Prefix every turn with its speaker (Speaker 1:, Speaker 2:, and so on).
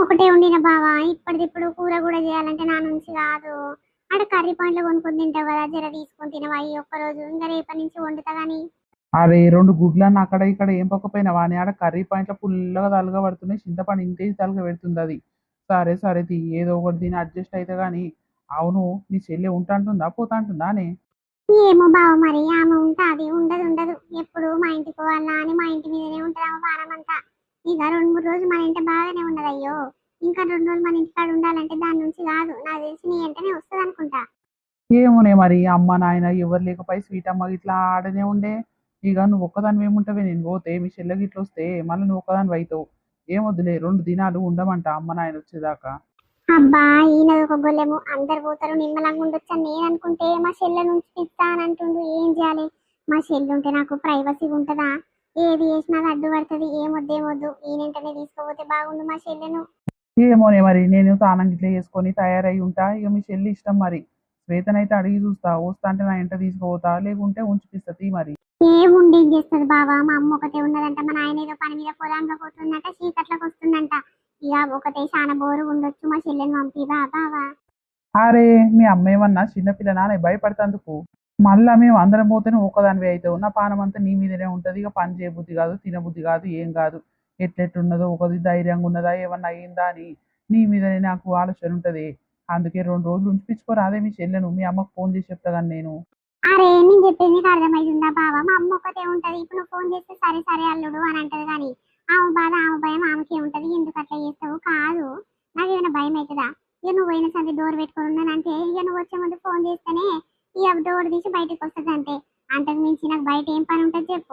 Speaker 1: ఒకటే వండిన బావా, ఇప్పటిదిప్పుడు కూర కూడా చేయాలంటే నా నుంచి కాదు. ఆడ కర్రీ పాయింట్లో కొనుక్కొని తింటావు కదా, జర తీసుకొని తినవా ఈ ఒక్కరోజు, ఇంకా రేపటి నుంచి వండుతా గానీ.
Speaker 2: అరే 2 గుడ్లన్న అక్కడ ఇక్కడ ఏం పక్కపోయినావా అని ఆడ కర్రీ పాయింట్లో పుల్లగా తలుగా పడుతున్నాయి, చింతపండు ఇంతేసి తలుగా పెడుతుంది అది. సరే సరే తీ, ఏదో ఒకటి తిని అడ్జస్ట్ అయితే కానీ. అవును, నీ చెల్లె ఉంటాంటుందా పోతాంటుందా అని?
Speaker 1: ఏమో బావ, మరి ఆమె ఉంటాది ఉండదు ఉండదు. ఎప్పుడు మా ఇంటికి పోవాలా అని మా ఇంటి మీదనే ఉంటుంది ఆమె పానం అంతా. ఇక 2 3 రోజులు మన ఇంటి బాగానే ఉన్నది అయ్యో. ఇంకా 2 రోజులు మన ఇంటికాడ ఉండాలంటే దాని నుంచి కాదు, నాకు తెలిసి నీ వెంటనే వస్తుంది అనుకుంటా.
Speaker 2: ఏమోనే మరి, అమ్మ నాయన ఎవరు లేకపోయి స్వీట్ అమ్మ ఇట్లా ఆడనే ఉండే. ఇక నువ్వు ఒక్కదాని ఏముంటావే, నేను పోతే మీ చెల్లె గిట్ల వస్తే మళ్ళీ నువ్వు ఒక్కదాని అవుతావు. ఏమొద్దులే, 2 దినాలు ఉండమంట అమ్మ నాయన వచ్చేదాకా.
Speaker 1: అబ్బా, ఈయనది ఒక గొల్లెము, అందరు పోతారు నిమ్మలంగా ఉండొచ్చు అని నేను అనుకుంటే మా చెల్లె నుంచి పిస్తా అని అంటుండు. ఏం చేయాలి? మా చెల్లి ఉంటే నాకు ప్రైవసీ ఉంటుందా? ఏది చేసినా అది అడ్డు పడుతుంది. ఏమొద్దు ఈయనంటనే తీసుకుపోతే బాగుండు మా చెల్లెను.
Speaker 2: ఏమోనే మరి, నేను తానం గిట్ల చేసుకొని తయారై ఉంటా, ఇక మీ చెల్లి ఇష్టం మరి. శ్వేతనైతే అడిగి చూస్తా, వస్తా అంటే నా ఇంట తీసుకుపోతా, లేకుంటే ఉంచిపిస్తా తీ మరి.
Speaker 1: ఏముండి ఏం చేస్తుంది బావా, మా అమ్మ ఒకతే ఉన్నదంట, మా నాయన ఏదో పని మీద పొలంగా పోతుందంట, చీకట్లకు వస్తుందంట. ఇక ఒకతే చాలా బోరు ఉండొచ్చు, మా చెల్లెని పంపి బావా.
Speaker 2: అరే, మీ అమ్మ ఏమన్నా చిన్నపిల్లనా అని భయపడతందుకు. మళ్ళా మేము అందరం పోతేనే ఒక్కదానివి అవుతావు, నా పానం అంతా నీ మీదనే ఉంటుంది. ఇక పని చేయబుద్ధి కాదు, తినబుద్ధి కాదు, ఏం కాదు. ఎట్లెట్టున్నదో ఒకది ధైర్యంగా ఉన్నదా, ఏమన్నా అయిందా అని నీ మీదనే నాకు ఆలోచన ఉంటుంది. అందుకే 2 రోజులు ఉంచిపించుకోరా, అదే మీ చెల్లెను మీ అమ్మకు ఫోన్ చేసి చెప్తా కానీ నేను.
Speaker 1: అరే, నేను చెప్పేది నీకు అర్థమైందా బావా? మా అమ్మ ఒకతే ఉంటది, ఇప్పుడు నువ్వు ఫోన్ చేస్తే సరే సరే అల్లుడు అని అంటది కానీ ఆమె బాధ ఆమె భయం ఆమెకే ఉంటది. ఎందుకు అట్లా చేస్తావు? కాదు, నాకేమైనా భయం అవుతుందా? ఇక నువ్వు పోయిన సంది డోర్ పెట్టుకుని ఉన్నానంటే ఇక నువ్వు వచ్చే ముందు ఫోన్ చేస్తేనే ఇక డోర్ తీసి బయటకు వస్తుంది అంతే. అంతకు మించి నాకు బయట ఏం పని ఉంటుంది చెప్పు.